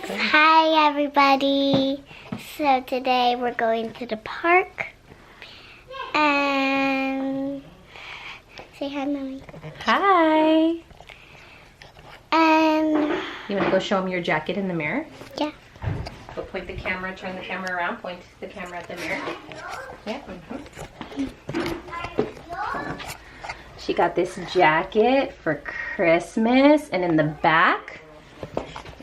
Hi everybody. So today we're going to the park and say hi, Mommy. Hi. And You want to go show him your jacket in the mirror? yeah. Go point the camera, turn the camera around, point the camera at the mirror. Yeah. She got this jacket for Christmas, and in the back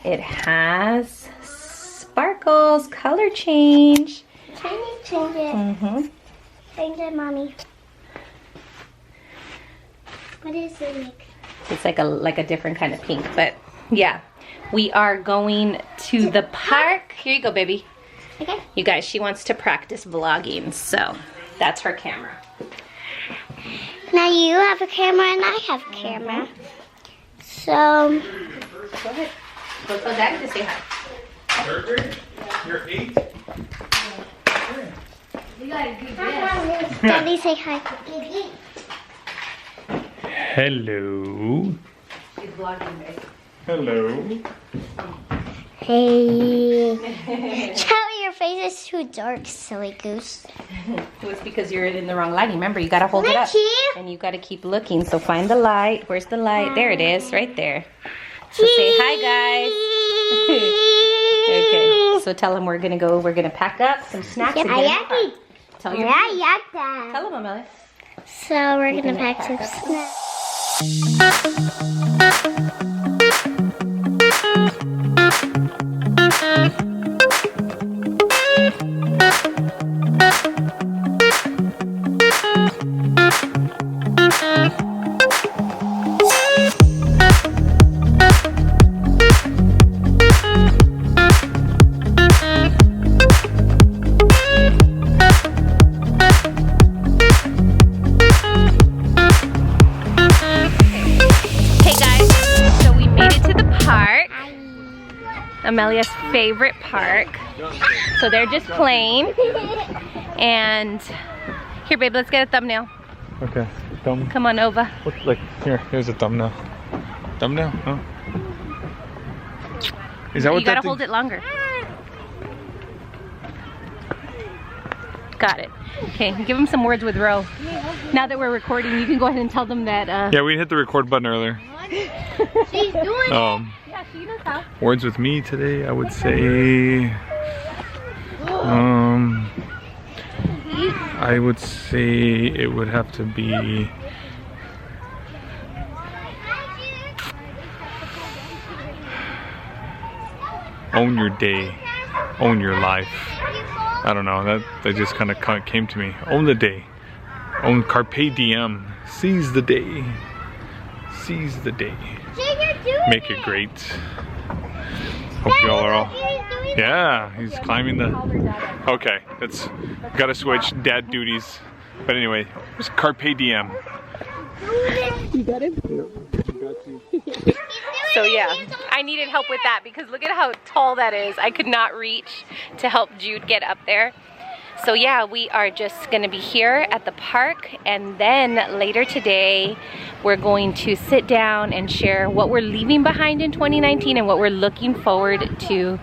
it has sparkles, color change. Can you change it? Mm-hmm. Change it, Mommy. What is it like? It's like a different kind of pink, but yeah. We are going to the park. Here you go, baby. Okay. You guys, she wants to practice vlogging, so that's her camera. Now you have a camera and I have a camera. So Go ahead. Go tell Daddy to say hi. Third grade? You're 8? Daddy, say hi. Hello. She's vlogging, babe. Hello. Hey. Charlie, your face is too dark, silly goose. It was because you're in the wrong lighting. Remember, you gotta hold it up. Here. And you gotta keep looking. So find the light. Where's the light? There it is, right there. So say hi, guys. Okay, so tell them we're gonna pack up some snacks again. Tell your Tell them, Amelia. So we're gonna pack some snacks. Amelia's favorite park. So they're just playing. And here, babe, let's get a thumbnail. Okay. Thumb. Come on over. Look, like here's a thumbnail. Thumbnail? Huh? Is that what you gotta that hold it longer. Got it. Okay, give them some words with Ro. Now that we're recording, you can go ahead and tell them that. Yeah, we hit the record button earlier. She's doing it. Yeah, she knows how. Words with me today, I would say. I would say it would have to be. Own your day, own your life. I don't know, that just kind of came to me. Own the day, own carpe diem, seize the day, seize the day. Make it great. Hope y'all are all. Yeah, he's climbing the. Okay, gotta switch dad duties. But anyway, it's carpe diem. You got it? So yeah, I needed help with that because look at how tall that is. I could not reach to help Jude get up there. So yeah, we are just gonna be here at the park, and then later today we're going to sit down and share what we're leaving behind in 2019 and what we're looking forward to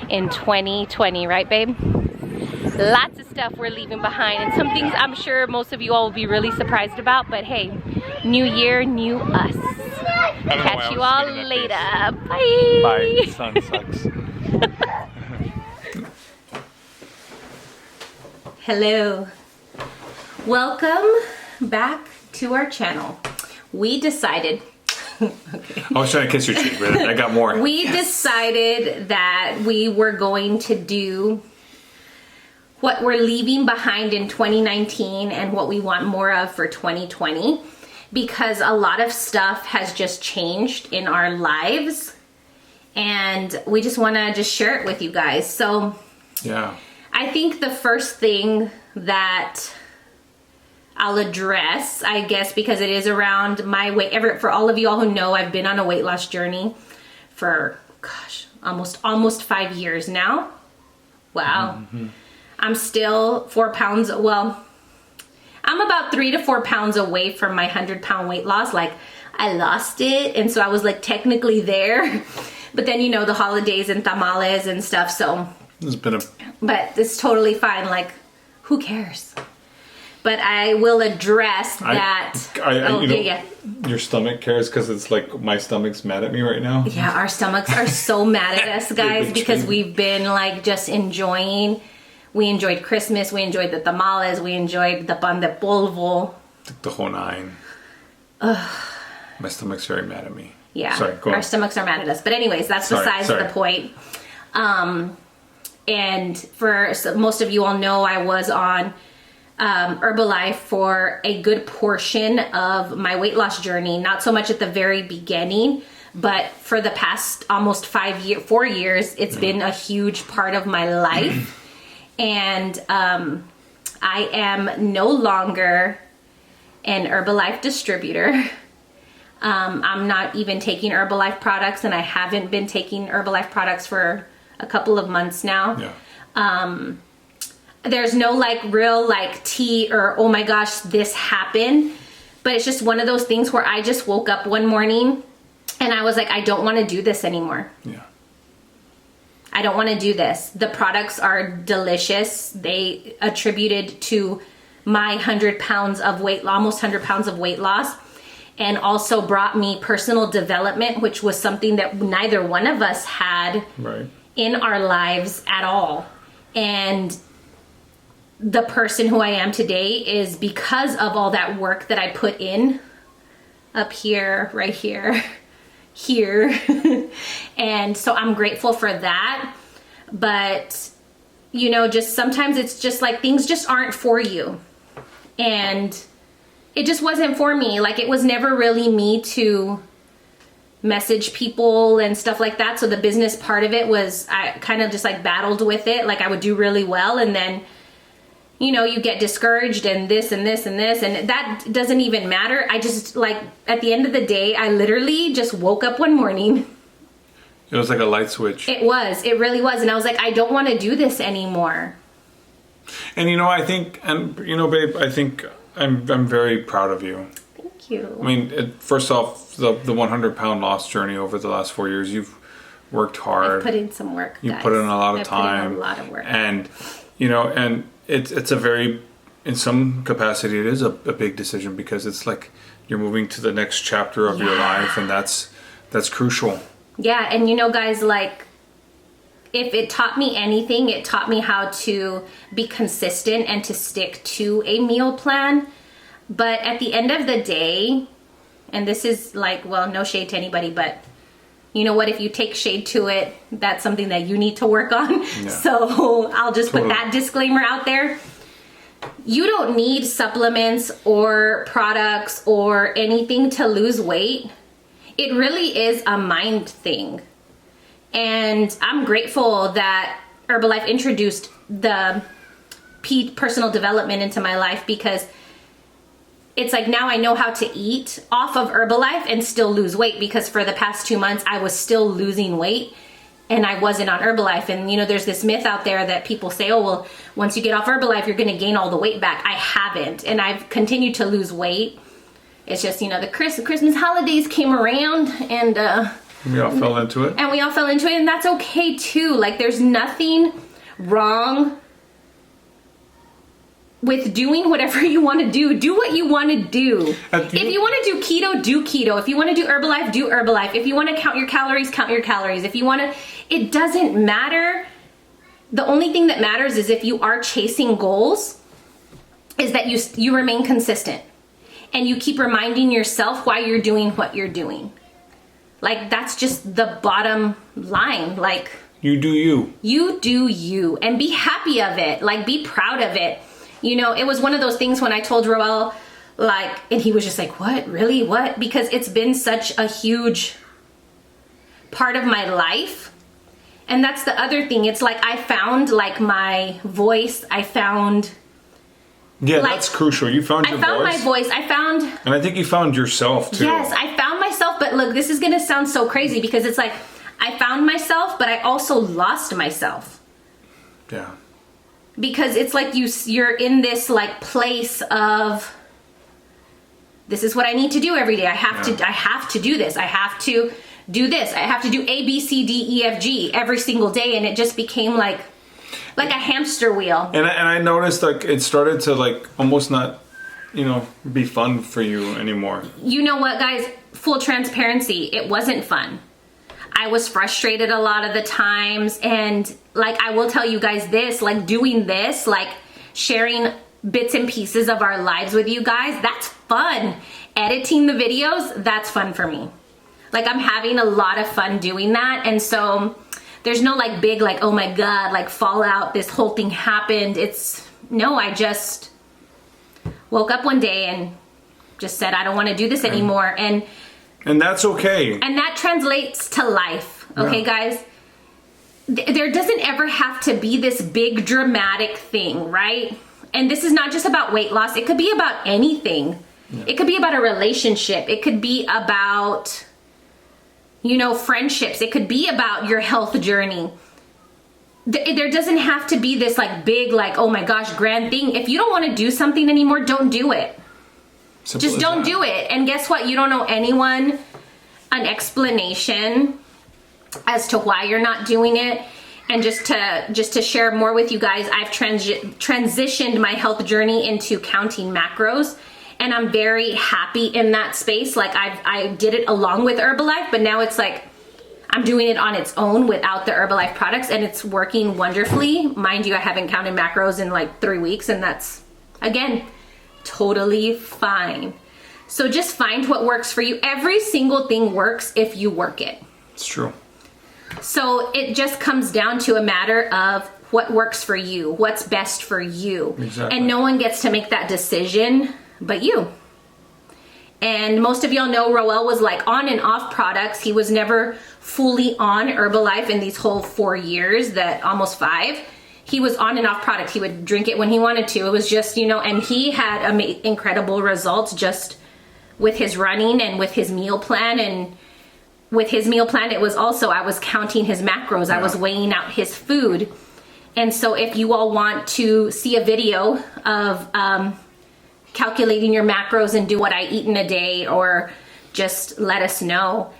in 2020, right babe? Lots of stuff we're leaving behind, and some things I'm sure most of you all will be really surprised about, but hey, new year, new us. Catch you all later. Bye. Bye. Sun sucks. Hello. Welcome back to our channel. We decided okay. I was trying to kiss your cheek, but I got more. We decided that we were going to do what we're leaving behind in 2019 and what we want more of for 2020, because a lot of stuff has just changed in our lives and we just want to just share it with you guys. So yeah, I think the first thing that I'll address, I guess, because it is around my weight. For all of you all who know, I've been on a weight loss journey for, gosh, almost 5 years now. Wow. Mm-hmm. I'm still 4 pounds, well, I'm about 3 to 4 pounds away from my 100-pound weight loss. Like, I lost it, and so I was like technically there. But then, you know, the holidays and tamales and stuff, so. It's been a... But it's totally fine, like, who cares? But I will address that. Your stomach cares because it's like my stomach's mad at me right now. Yeah, our stomachs are so mad at us, guys, because we've been like just enjoying. We enjoyed Christmas, we enjoyed the tamales, we enjoyed the pan de polvo. The whole nine. Ugh. My stomach's very mad at me. Yeah, sorry, go on. Our stomachs are mad at us. But anyways, that's besides the point. And for most of you all know, I was on Herbalife for a good portion of my weight loss journey. Not so much at the very beginning, but for the past almost 4 years, it's been a huge part of my life. And I am no longer an Herbalife distributor. I'm not even taking Herbalife products, and I haven't been taking Herbalife products for a couple of months now. Yeah. There's no like real like tea or oh my gosh, this happened. But it's just one of those things where I just woke up one morning and I was like, I don't want to do this anymore. Yeah. I don't want to do this. The products are delicious. They attributed to my 100 pounds of weight, almost 100 pounds of weight loss, and also brought me personal development, which was something that neither one of us had in our lives at all. And the person who I am today is because of all that work that I put in up here, right here, here. And so I'm grateful for that. But, you know, just sometimes it's just like things just aren't for you. And it just wasn't for me. Like, it was never really me to message people and stuff like that. So the business part of it was, I kind of just like battled with it. Like, I would do really well, and then, you know, you get discouraged and this and this and this, and that doesn't even matter. I just, like, at the end of the day, I literally just woke up one morning. It was like a light switch. It really was. And I was like, I don't want to do this anymore. And, you know, I think, and, you know, babe, I think I'm very proud of you. Thank you. I mean, first off, the 100-pound loss journey over the last 4 years, you've worked hard. I've put in some work, You guys. put in a lot of I've time. put in a lot of work. And, you know, and it's a very, in some capacity, it is a big decision, because it's like you're moving to the next chapter of your life, and that's crucial. Yeah, and you know, guys, like, if it taught me anything, it taught me how to be consistent and to stick to a meal plan. But at the end of the day, and this is like, well, no shade to anybody, but you know what, if you take shade to it, that's something that you need to work on. Yeah. So I'll just put that disclaimer out there. You don't need supplements or products or anything to lose weight. It really is a mind thing. And I'm grateful that Herbalife introduced the personal development into my life, because it's like now I know how to eat off of Herbalife and still lose weight, because for the past 2 months I was still losing weight and I wasn't on Herbalife. And you know, there's this myth out there that people say, oh, well, once you get off Herbalife, you're going to gain all the weight back. I haven't. And I've continued to lose weight. It's just, you know, the Christmas holidays came around, and we all fell into it. And we all fell into it, and that's okay too. Like, there's nothing wrong with doing whatever you want to do. Do what you want to do. If you want to do keto, do keto. If you want to do Herbalife, do Herbalife. If you want to count your calories, count your calories. If you want to, it doesn't matter. The only thing that matters is if you are chasing goals, is that you remain consistent. And you keep reminding yourself why you're doing what you're doing. Like, that's just the bottom line. Like, you do you. You do you. And be happy of it. Like, be proud of it. You know, it was one of those things when I told Roel, like, and he was just like, what? Really? What? Because it's been such a huge part of my life. And that's the other thing. It's like I found, like, my voice. I found... Yeah, like, that's crucial. You found your voice. I found my voice. And I think you found yourself, too. Yes, I found myself. But look, this is going to sound so crazy, because it's like I found myself, but I also lost myself. Yeah. Because it's like you're in this, like, place of, this is what I need to do every day. I have to do this. I have to do this. I have to do A, B, C, D, E, F, G every single day. And it just became like a hamster wheel. And I noticed like it started to like almost not, you know, be fun for you anymore. You know what, guys? Full transparency, it wasn't fun. I was frustrated a lot of the times, and like I will tell you guys this, like doing this, like sharing bits and pieces of our lives with you guys, that's fun. Editing the videos, that's fun for me. Like I'm having a lot of fun doing that, and so there's no like big like, oh my God, like fallout, this whole thing happened. No, I just woke up one day and just said, I don't want to do this anymore. And that's okay. And that translates to life. Okay, guys? There doesn't ever have to be this big dramatic thing, right? And this is not just about weight loss. It could be about anything. Yeah. It could be about a relationship. It could be about, you know, friendships. It could be about your health journey. There doesn't have to be this like big, like, oh my gosh, grand thing. If you don't want to do something anymore, don't do it. Simple just don't do it. And guess what? You don't know anyone an explanation as to why you're not doing it. And just to share more with you guys, I've transitioned my health journey into counting macros, and I'm very happy in that space. Like I did it along with Herbalife, but now it's like I'm doing it on its own without the Herbalife products, and it's working wonderfully. Mind you, I haven't counted macros in like 3 weeks, and that's, again, totally fine. So just find what works for you. Every single thing works if you work it. It's true. So it just comes down to a matter of what works for you, what's best for you. Exactly. And no one gets to make that decision but you. And most of y'all know Roel was like on and off products. He was never fully on Herbalife in these whole 4 years, almost 5. He was on and off product. He would drink it when he wanted to. It was just, you know, and he had incredible results just with his running and with his meal plan. And with his meal plan, it was also, I was counting his macros. Yeah. I was weighing out his food. And so if you all want to see a video of calculating your macros and do what I eat in a day, or just let us know.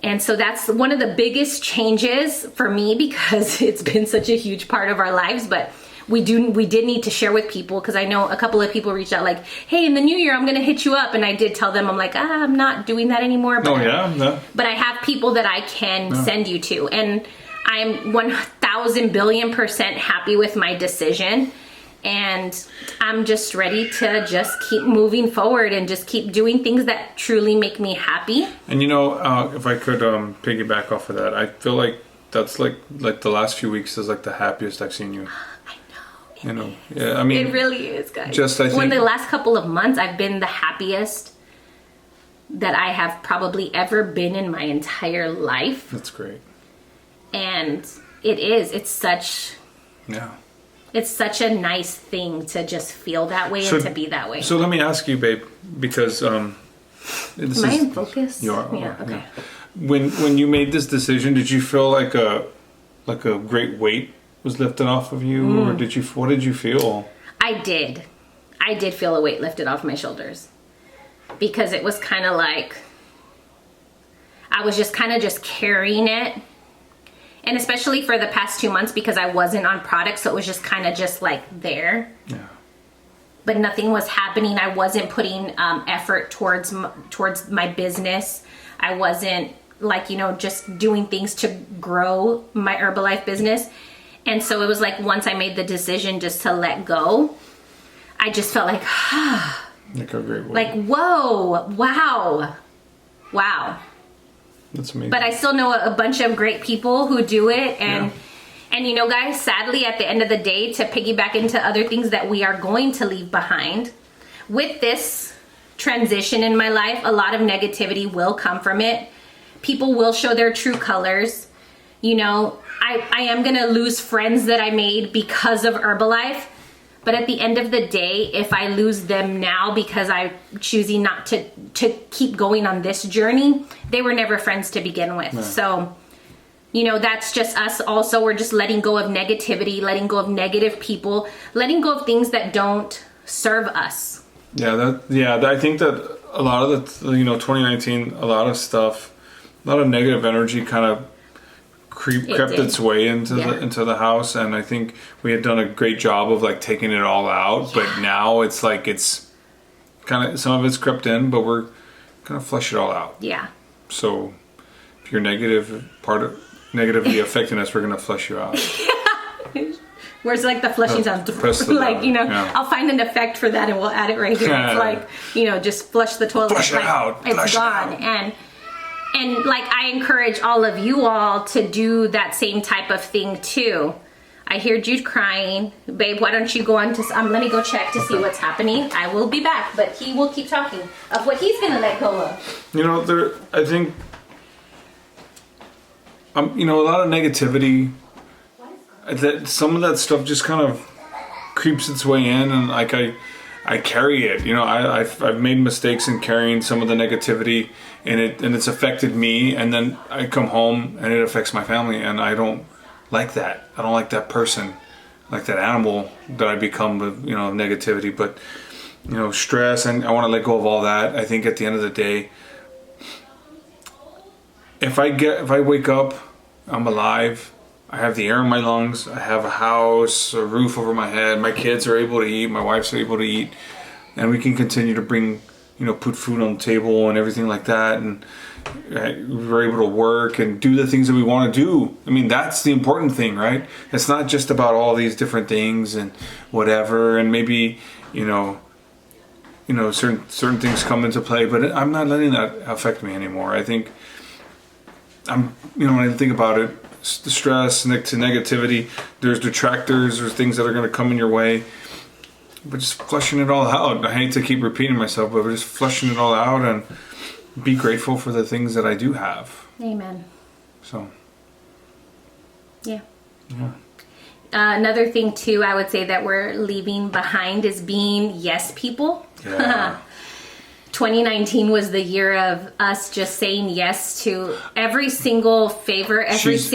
And so that's one of the biggest changes for me, because it's been such a huge part of our lives. But we did need to share with people, because I know a couple of people reached out like, hey, in the new year I'm gonna hit you up. And I did tell them, I'm like, I'm not doing that anymore. But, but I have people that I can send you to, and I'm 1,000 billion% happy with my decision. And I'm just ready to just keep moving forward and just keep doing things that truly make me happy. And you know, if I could piggyback off of that, I feel like that's like the last few weeks is like the happiest I've seen you. I know. You know, yeah. I mean, it really is, guys. Just I think the last couple of months, I've been the happiest that I have probably ever been in my entire life. That's great. And it's such. Yeah. It's such a nice thing to just feel that way and to be that way. So let me ask you, babe, because Am I in focus? You are. Yeah. Okay. Yeah. When you made this decision, did you feel like a great weight was lifted off of you, or what did you feel? I did feel a weight lifted off my shoulders, because it was kind of like I was just kind of just carrying it. And especially for the past 2 months, because I wasn't on product, so it was just kind of just like there. Yeah. But nothing was happening. I wasn't putting effort towards my business. I wasn't like, you know, just doing things to grow my Herbalife business. And so it was like once I made the decision just to let go, I just felt like, like a great way. Like, whoa, wow. That's amazing. But I still know a bunch of great people who do it. And you know, guys, sadly, at the end of the day, to piggyback into other things that we are going to leave behind, with this transition in my life, a lot of negativity will come from it. People will show their true colors. You know, I am going to lose friends that I made because of Herbalife. But at the end of the day, if I lose them now because I'm choosing not to keep going on this journey, they were never friends to begin with. No. So, you know, that's just us also. We're just letting go of negativity, letting go of negative people, letting go of things that don't serve us. I think that a lot of the, 2019, a lot of stuff lot of negative energy kind of crept its way into the house, and I think we had done a great job of like taking it all out. But now it's like it's kind of, some of it's crept in, but we're gonna flush it all out. Yeah. So if you're negatively affecting us, we're gonna flush you out. Where's like the flushing sound? Like, you know, I'll find an effect for that and we'll add it right here. It's like, you know, just flush the toilet. Flush it like, out. It's gone. And like, I encourage all of you all to do that same type of thing too. I hear Jude crying. Babe, why don't you go on to, let me go check to see what's happening. I will be back, but he will keep talking of what he's gonna let go of. You know, I think, you know, a lot of negativity, that some of that stuff just kind of creeps its way in, and like I carry it. You know, I've made mistakes in carrying some of the negativity, and it's affected me, and then I come home and it affects my family, and I don't like that. I don't like that person, like that animal that I become with, you know, negativity. But, you know, stress, and I want to let go of all that. I think at the end of the day, if I wake up, I'm alive, I have the air in my lungs, I have a house, a roof over my head, my kids are able to eat, my wife's able to eat, and we can continue to bring, you know, put food on the table and everything like that, and we're able to work and do the things that we want to do. I mean, that's the important thing, right? It's not just about all these different things and whatever, and maybe, you know, certain things come into play, but I'm not letting that affect me anymore. I think you know, when I think about it, the stress, to negativity, there's detractors, there's things that are going to come in your way, but just flushing it all out. I hate to keep repeating myself, but we're just flushing it all out and be grateful for the things that I do have. Amen. So. Yeah. Another thing too, I would say that we're leaving behind is being yes people. Yeah. 2019 was the year of us just saying yes to every single favor, She's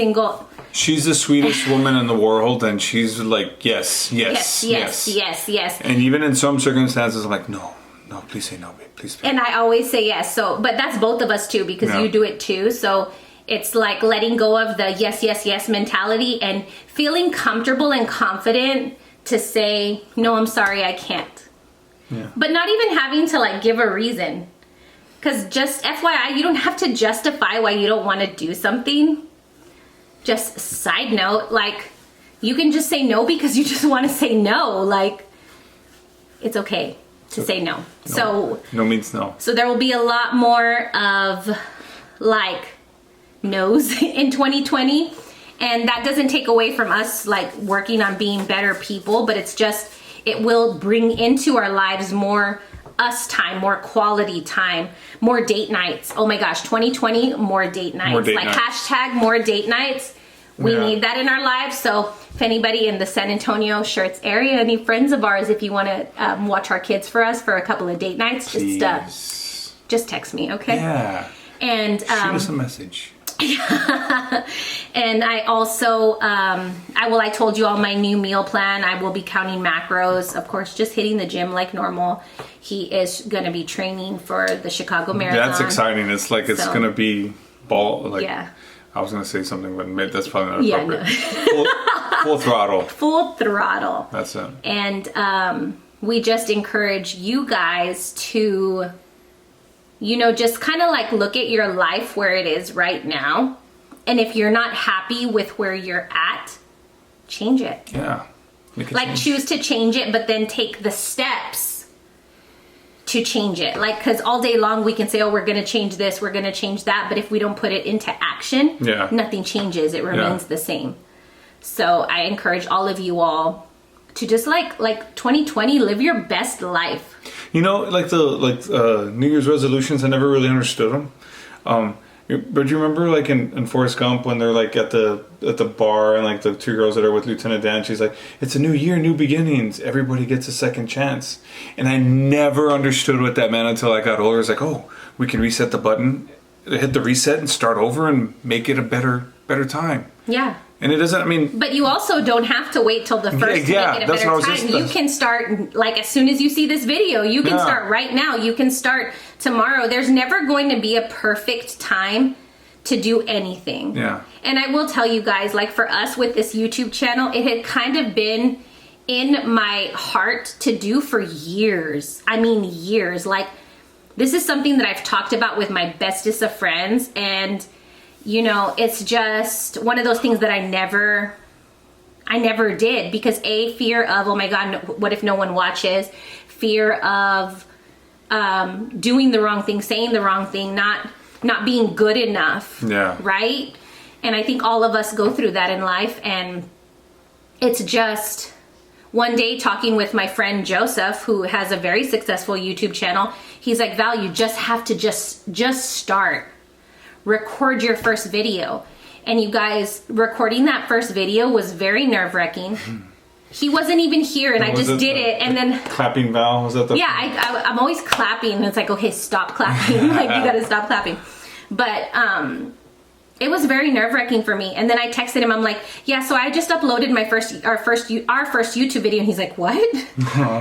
the sweetest woman in the world, and she's like, yes. And even in some circumstances, I'm like, no, please say no, babe, please. Babe. And I always say yes. So, but that's both of us too, because you do it too. So it's like letting go of the yes mentality and feeling comfortable and confident to say, no, I'm sorry, I can't. Yeah. But not even having to like give a reason. Because just FYI, you don't have to justify why you don't want to do something. Just side note, like, you can just say no because you just want to say no. Like, it's okay to say no. So no means no. So there will be a lot more of like no's in 2020. And that doesn't take away from us like working on being better people, but it's just, it will bring into our lives more us time, more quality time, more date nights. Oh my gosh, 2020, more date nights. Hashtag more date nights. We need that in our lives. So if anybody in the San Antonio, Schertz area, any friends of ours, if you want to watch our kids for us for a couple of date nights, just text me, okay? Yeah. And shoot us a message. And I also, I told you all my new meal plan. I will be counting macros, of course, just hitting the gym like normal. He is going to be training for the Chicago Marathon. That's exciting. It's like, it's going to be I was going to say something, but that's probably not appropriate. No. Full throttle. Full throttle. That's it. And we just encourage you guys to, you know, just kind of like look at your life where it is right now. And if you're not happy with where you're at, change it. Yeah. Like choose to change it, but then take the steps to change it. Like, because all day long we can say, oh, we're going to change this, we're going to change that. But if we don't put it into action, nothing changes. It remains the same. So I encourage all of you all to just like 2020, live your best life. You know, like the New Year's resolutions, I never really understood them. But you remember, like in Forrest Gump, when they're like at the bar, and like the two girls that are with Lieutenant Dan, she's like, "It's a new year, new beginnings. Everybody gets a second chance." And I never understood what that meant until I got older. It's like, oh, we can reset the button, hit the reset, and start over, and make it a better time. Yeah. And it doesn't, I mean... But you also don't have to wait till the first to make it a better time. You can start, like, as soon as you see this video, you can start right now. You can start tomorrow. There's never going to be a perfect time to do anything. Yeah. And I will tell you guys, like for us with this YouTube channel, it had kind of been in my heart to do for years. I mean, years. Like, this is something that I've talked about with my bestest of friends, and you know, it's just one of those things that I never did, because fear of, oh my God, what if no one watches? Fear of doing the wrong thing, saying the wrong thing, not being good enough. Yeah. Right? And I think all of us go through that in life, and it's just one day talking with my friend Joseph, who has a very successful YouTube channel. He's like, Val, you just have to just start. Record your first video. And you guys, recording that first video was very nerve-wracking. He wasn't even here, and I just did it, and then clapping Val, was that the? Yeah, I'm always clapping, and it's like, okay, stop clapping. Like, you gotta stop clapping. But it was very nerve-wracking for me. And then I texted him, I'm like, yeah, so I just uploaded our first YouTube video. And he's like, what?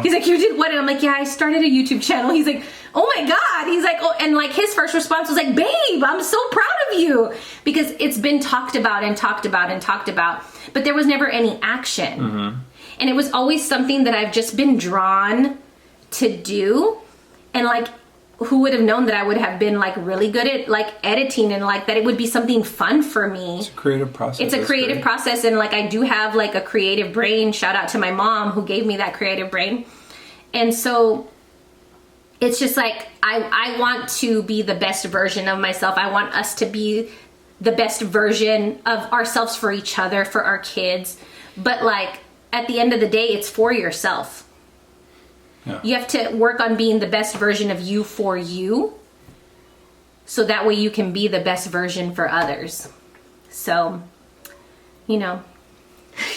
He's like, you did what? And I'm like, yeah, I started a YouTube channel. He's like, oh my God. He's like, oh, and like his first response was like, babe, I'm so proud of you. Because it's been talked about and talked about and talked about, but there was never any action. Mm-hmm. And it was always something that I've just been drawn to do. And like, who would have known that I would have been like really good at like editing, and like that it would be something fun for me. It's a creative process. It's a creative process, and like I do have like a creative brain. Shout out to my mom who gave me that creative brain. And so it's just like I want to be the best version of myself. I want us to be the best version of ourselves for each other, for our kids. But like at the end of the day, it's for yourself. Yeah. You have to work on being the best version of you for you, so that way you can be the best version for others. So, you know,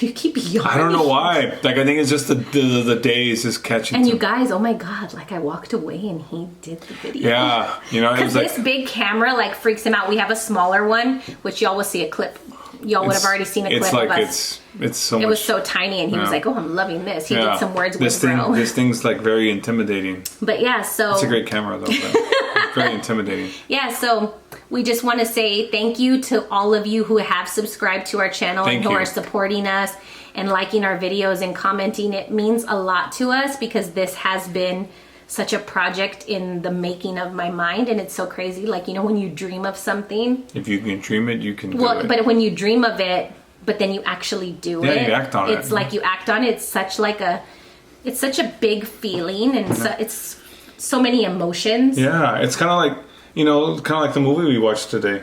you keep yawning. I don't know why. Like, I think it's just the days is catching. And you guys, oh my God, like I walked away and he did the video. Yeah, you know, because this big camera like freaks him out. We have a smaller one, which y'all will see a clip. Y'all would have already seen a clip it's like of us. It's so much. It was so tiny, and he was like, "Oh, I'm loving this." He did some words with bro. This thing's like very intimidating. But yeah, so it's a great camera though. But very intimidating. Yeah, so we just want to say thank you to all of you who have subscribed to our channel and who are supporting us and liking our videos and commenting. It means a lot to us, because this has been such a project in the making of my mind, and it's so crazy. Like, you know, when you dream of something, if you can dream it, you can do it. But when you dream of it, but then you actually do it, you act on it. It's like you act on it. It's such a big feeling, and so it's so many emotions. Yeah, it's kind of like, you know, kind of like the movie we watched today.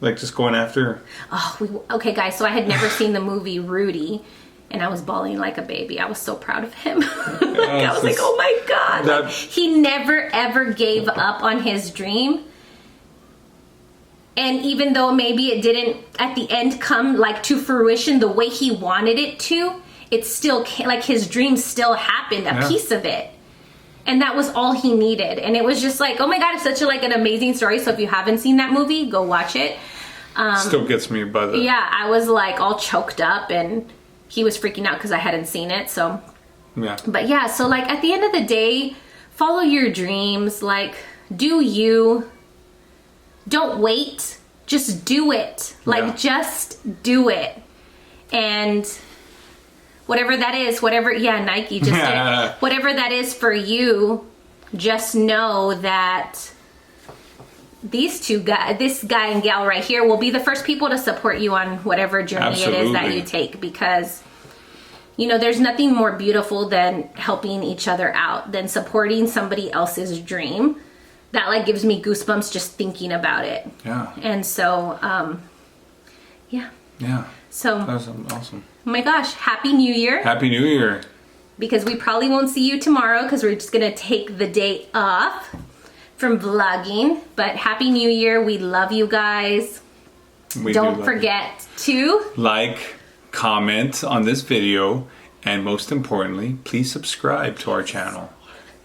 Like just going after. Okay, guys. So I had never seen the movie Rudy, and I was bawling like a baby. I was so proud of him. I was like, oh my God. Like, he never ever gave up on his dream. And even though maybe it didn't at the end come like to fruition the way he wanted it to, it still like his dream still happened, a piece of it. And that was all he needed. And it was just like, oh my God, it's such an amazing story. So if you haven't seen that movie, go watch it. Still gets me by the... Yeah, I was like all choked up, and he was freaking out because I hadn't seen it. So, yeah. But yeah, so like at the end of the day, follow your dreams. Like, do you. Don't wait. Just do it. Like, just do it. And whatever that is, Nike just did it. Whatever that is for you, just know that this guy and gal right here will be the first people to support you on whatever journey it is that you take, because you know, there's nothing more beautiful than helping each other out, than supporting somebody else's dream. That like gives me goosebumps just thinking about it. Yeah. And so yeah. So that's awesome. Oh my gosh, Happy New Year. Happy New Year. Because we probably won't see you tomorrow, because we're just gonna take the day off from vlogging. But Happy New Year. We love you guys. Don't forget to like, comment on this video, and most importantly, please subscribe to our channel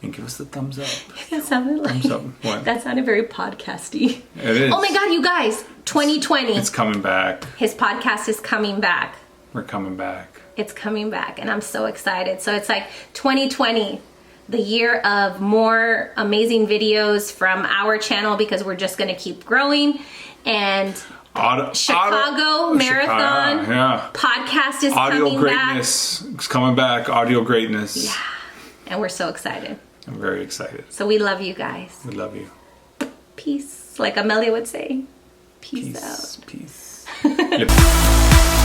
and give us the thumbs up. That sounded like... Thumbs up. What? That sounded very podcasty. It is. Oh my God, you guys. 2020. It's coming back. His podcast is coming back. We're coming back. It's coming back, and I'm so excited. So it's like 2020. the year of more amazing videos from our channel because we're just gonna keep growing. And Chicago Marathon podcast is coming greatness. It's coming back. Audio greatness. Yeah, and we're so excited. I'm very excited. So we love you guys. We love you. Peace, like Amelia would say. Peace out. Peace. Yep.